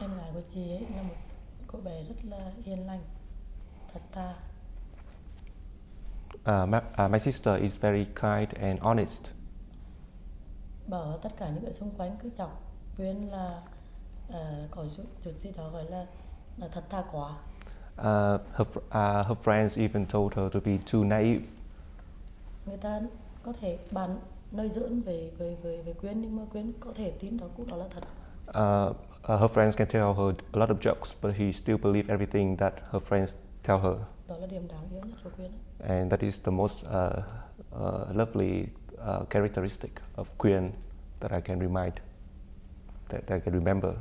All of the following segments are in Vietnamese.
em gái của chị ấy là một cô bé rất là hiền lành, thật thà. My sister is very kind and honest. Bảo tất cả những người xung quanh cứ chọc Quyên là có chút gì đó gọi là thật thà quá. Her friends even told her to be too naive. Người ta có thể bàn nơi dưỡng về Quyên, nhưng mà Quyên có thể tin đó cũng đó là thật. Her friends can tell her a lot of jokes, but he still believes everything that her friends tell her. Đó là điểm đáng yêu nhất của Quyên. And that is the most lovely characteristic of Quyen that I can that I can remember.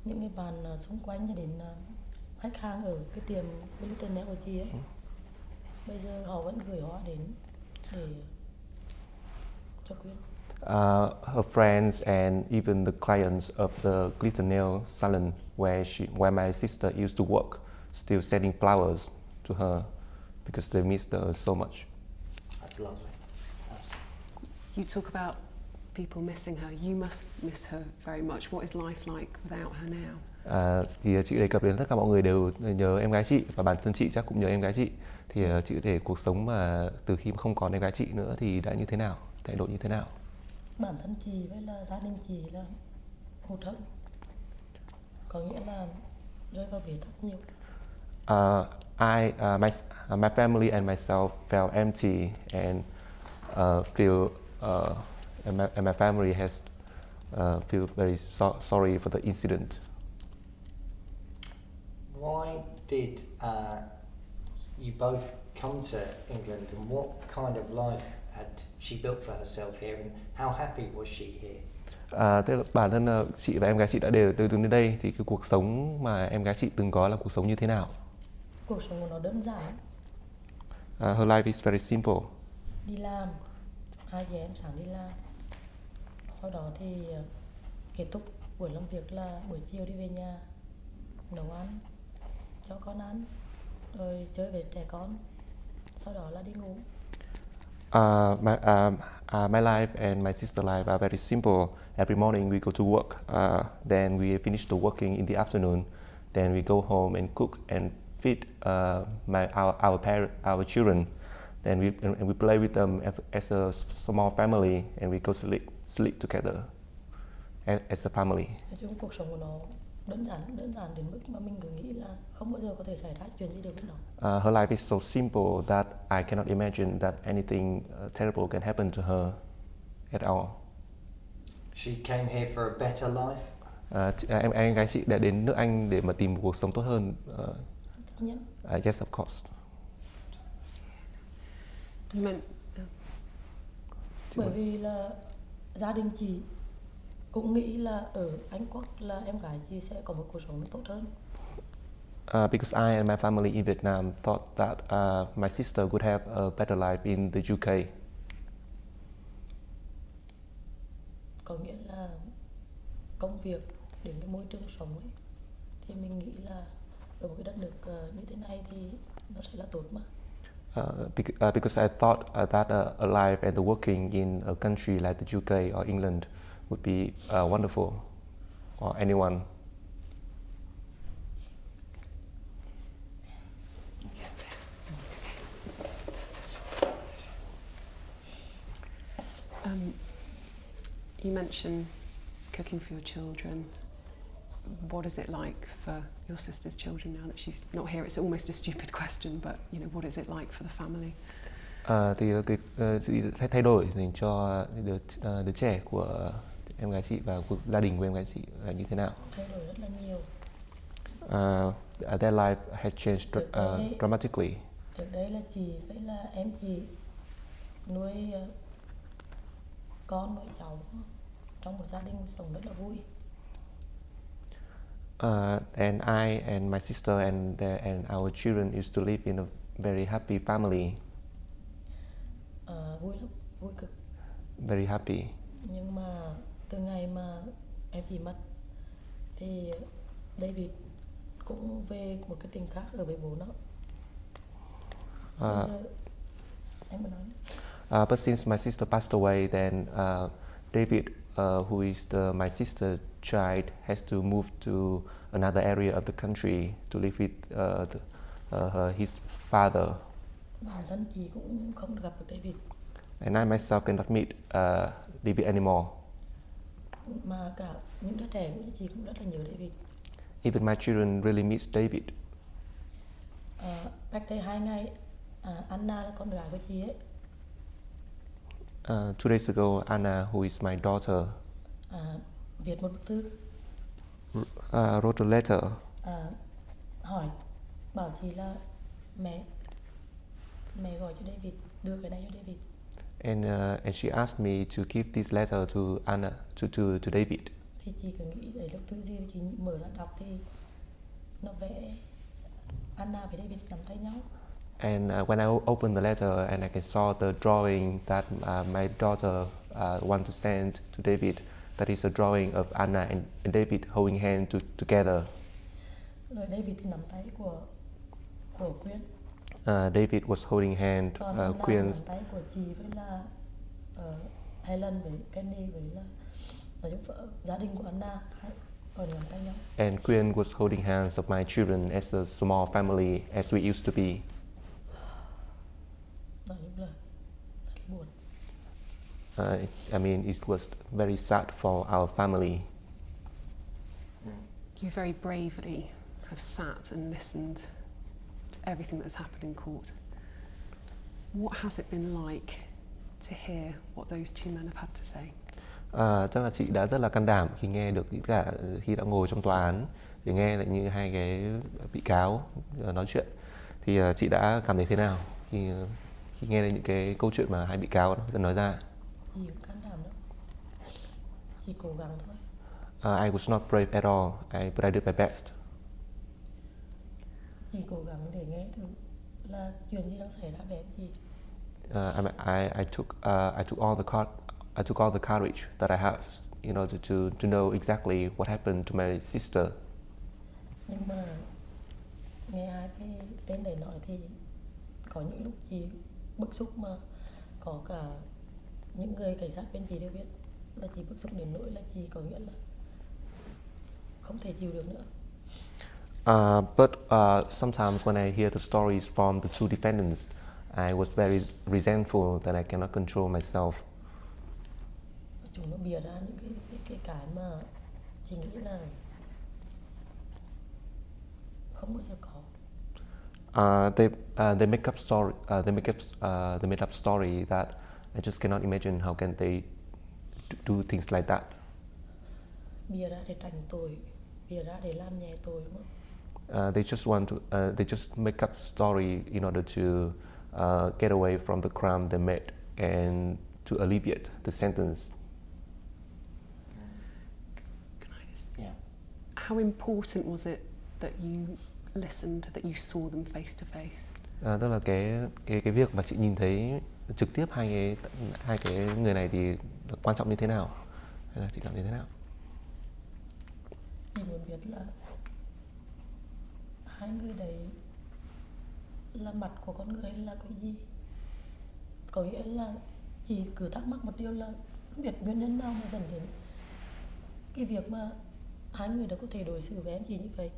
Những người bạn xung quanh như đến khách hàng ở cái tiệm internet của chị ấy, bây giờ họ vẫn gửi hoa đến để cho Quyên. Her friends and even the clients of the glitter nail salon where my sister used to work still sending flowers to her because they miss her so much. That's lovely. You talk about people missing her. You must miss her very much. What is life like without her now? Thì chị đề cập đến tất cả mọi người đều nhớ em gái chị, và bản thân chị chắc cũng nhớ em gái chị. Thì chị có thể cuộc sống mà từ khi không còn em gái chị nữa thì đã như thế nào, thay đổi như thế nào? Bản thân chị với là gia đình chị là hụt hẫng, có nghĩa là rơi vào bế tắc nhiều. My family and myself felt empty and and my family has feel very sorry for the incident. Why did you both come to England, and what kind of life had she built for herself here, and how happy was she here? Thế là bản thân chị và em gái chị đã đều từ đến đây, thì cái cuộc sống mà em gái chị từng có là cuộc sống như thế nào? Cuộc sống của nó đơn giản. Her life is very simple. Đi làm, hai chị em sáng đi làm, sau đó thì kết thúc buổi làm việc là buổi chiều đi về nhà nấu ăn cho con ăn, rồi chơi với trẻ con, sau đó là đi ngủ. My life and my sister life are very simple. Every morning we go to work, then we finish the working in the afternoon, then we go home and cook and feed our children. Then we play with them as a small family, and we go sleep together as a family. Nói chung cuộc sống của nó đơn giản đến mức mà mình cứ nghĩ là không bao giờ có thể xảy ra chuyện gì được với nó. Her life is so simple that I cannot imagine that anything terrible can happen to her at all. She came here for a better life. Em gái chị đã đến nước Anh để mà tìm một cuộc sống tốt hơn. Tất nhiên. Yes, of course. Bởi vì là gia đình chị cũng nghĩ là ở Anh Quốc là em gái chị sẽ có một cuộc sống tốt hơn. Because I and my family in Vietnam thought that my sister would have a better life in the UK. Có nghĩa là công việc đến cái môi trường sống ấy, thì mình nghĩ là ở một cái đất nước như thế này thì nó sẽ là tốt mà. Because I thought that a life and the working in a country like the UK or England would be wonderful for anyone. You mentioned cooking for your children. What is it like for your sister's children now that she's not here? It's almost a stupid question, but you know, what is it like for the family? Thì cái thay đổi dành cho đứa trẻ của em gái chị và cuộc gia đình của em gái chị là như thế nào? Thay đổi rất là nhiều. Their life had changed dramatically. Trước đây là chị với là em chị nuôi con nuôi cháu trong một gia đình sống rất là vui. And I and my sister and our children used to live in a very happy family. Vui lắm, vui cực. Very happy. Nhưng mà từ ngày mà em chị mất thì David cũng về một cái tình khác ở với bố nó. Em But since my sister passed away, then David, who is my sister child has to move to another area of the country to live with his father. Bản thân chị cũng không được gặp được David. And I myself cannot meet David anymore. Mà cả những đứa trẻ của chị cũng rất là nhớ David. Even my children really miss David. Cách đây 2 ngày, Anna là con gái của chị ấy. 2 days ago, Anna, who is my daughter, Viết một bức thư. Wrote a letter. Hỏi, bảo chị là mẹ gọi cho David, đưa cái này cho David. And she asked me to give this letter to Anna, to David. Thì chị cứ nghĩ đấy là thư gì, chị mở ra đọc thì nó vẽ Anna và David nắm tay nhau. And when I opened the letter and I saw the drawing that my daughter wanted to send to David, that is a drawing of Anna and David holding hands together. Rồi David thì nắm tay của Quyên. David was holding hand Quynh. Nắm tay của chị với là Helen với Kenny với là nói chung gia đình của Anna còn nắm tay nhau. And Quynh was holding hands of my children as a small family as we used to be. Nói chung là rất buồn. I mean, it was very sad for our family. You very bravely have sat and listened to everything that's happened in court. What has it been like to hear what those two men have had to say? Chắc là chị đã rất là can đảm khi nghe được cả khi đã ngồi trong tòa án thì nghe lại như hai cái bị cáo nói chuyện. Thì chị đã cảm thấy thế nào khi nghe đến những cái câu chuyện mà hai bị cáo nói ra? Chị cũng can đảm đó. Chị cố gắng thôi. I was not brave at all, but I did my best. Chị cố gắng để nghe thử là chuyện gì đang xảy ra với em chị. I took all the courage that I have in order to know exactly what happened to my sister. Nhưng mà nghe hai cái tên này nói thì có những lúc chị bức xúc mà có cả những người cảnh sát bên chị đều biết là chị bức xúc đến nỗi là chị có nghĩa là không thể chịu được nữa. But sometimes when I hear the stories from the two defendants, I was very resentful that I cannot control myself. Chúng nó bịa ra những cái mà chị nghĩ là không bao giờ có. They make up story. They made up story that I just cannot imagine how can they do things like that. Bịa ra để tránh tội, bịa ra để làm nhẹ tội đúng không? They just make up story in order to get away from the crime they made and to alleviate the sentence. Yeah. How important was it that you listened, that you saw them face to face? Tức là cái việc mà chị nhìn thấy trực tiếp hai cái người này thì quan trọng như thế nào, hay là chị cảm thấy thế nào? Chị muốn biết là hai người đấy là mặt của con người là cái gì? Có nghĩa là chị cứ thắc mắc một điều là không biết nguyên nhân nào mà dẫn đến cái việc mà hai người đó có thể đối xử với em chị như vậy.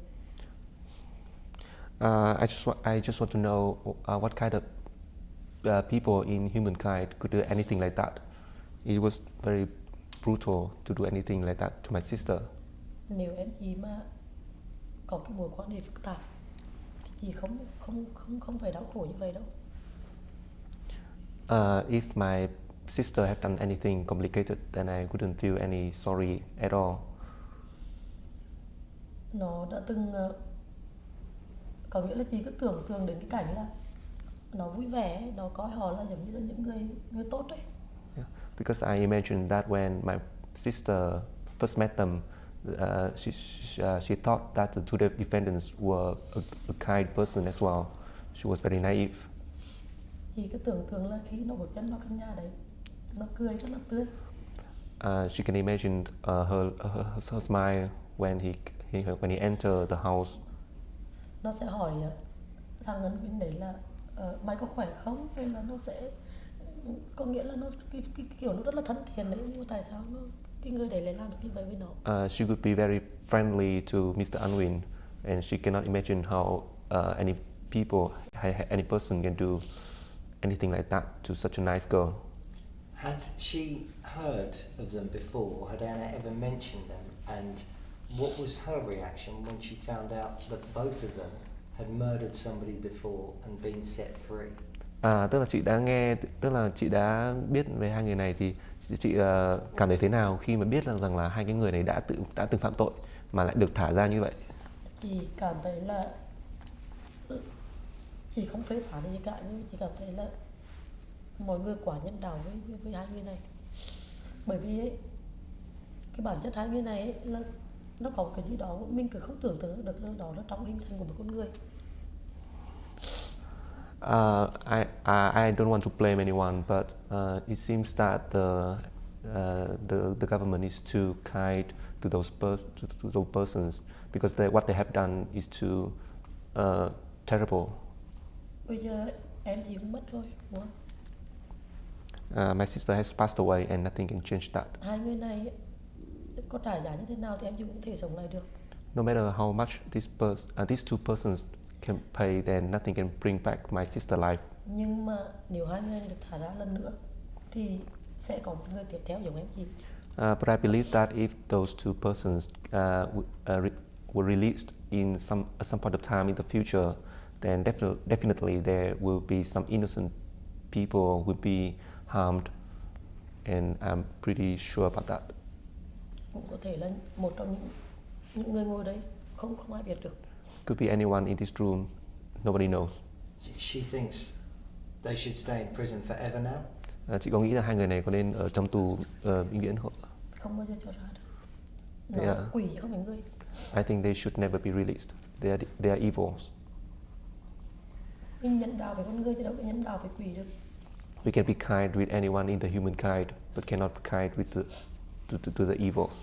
I just want to know what kind of people in humankind could do anything like that. It was very brutal to do anything like that to my sister. Nếu em chị mà có cái mối quan hệ phức tạp thì chị không phải đau khổ như vậy đâu. If my sister had done anything complicated, then I wouldn't feel any sorry at all. Nó đã từng có nghĩa là chị cứ tưởng tượng đến cái cảnh là nó vui vẻ, nó coi họ là giống như là những người tốt đấy. Yeah. Because I imagined that when my sister first met them, she thought that the two defendants were a kind person as well. She was very naive. Chị cứ tưởng tượng là khi nó bước chân vào căn nhà đấy, nó cười rất là tươi. She can imagine her smile when he entered the house. Nó sẽ hỏi thằng Unwin đấy là mày có khỏe không, hay là nó sẽ có nghĩa là nó cái kiểu nó rất là thân thiện đấy, nhưng mà tại sao cái người đấy lại làm được như vậy với nó. She would be very friendly to Mr. Unwin, and she cannot imagine how any people, any person can do anything like that to such a nice girl. Had she heard of them before, or had Anna ever mentioned them? And what was her reaction when she found out that both of them had murdered somebody before and been set free? Tức là chị đã biết về hai người này thì chị cảm thấy thế nào khi mà biết rằng là hai cái người này đã từng phạm tội mà lại được thả ra như vậy? Chị cảm thấy là chị không phê phán gì cả, nhưng chị cảm thấy là mọi người quá nhân đạo với hai người này. Bởi vì ấy, cái bản chất hai người này ấy, là nó có cái gì đó mình cứ không tưởng tượng được đó là trong hình thành của một con người. I don't want to blame anyone, but it seems that the government is too kind to those persons because what they have done is too terrible. Bây giờ em chị cũng mất rồi, đúng không? My sister has passed away and nothing can change that. Hai người này có trả giá như thế nào thì em chị cũng thể sống lại được. No matter how much these two persons can pay, then nothing can bring back my sister's life. Nhưng mà nếu hai người này được thả ra lần nữa thì sẽ có một người tiếp theo giống em chị. But I believe that if those two persons were released in at some point of time in the future, then definitely there will be some innocent people will be harmed, and I'm pretty sure about that. Cũng có thể là một trong những người ngồi đấy không ai biết được. Could be anyone in this room, nobody knows. She thinks they should stay in prison forever now? Chị có nghĩ là hai người này có nên ở trong tù vĩnh viễn không? Không bao giờ cho ra được. Nó quỷ không phải người. I think they should never be released. They are evils. Mình nhân đạo với con người chứ đâu có nhân đạo với quỷ được. We can be kind with anyone in the humankind, but cannot be kind with the evils.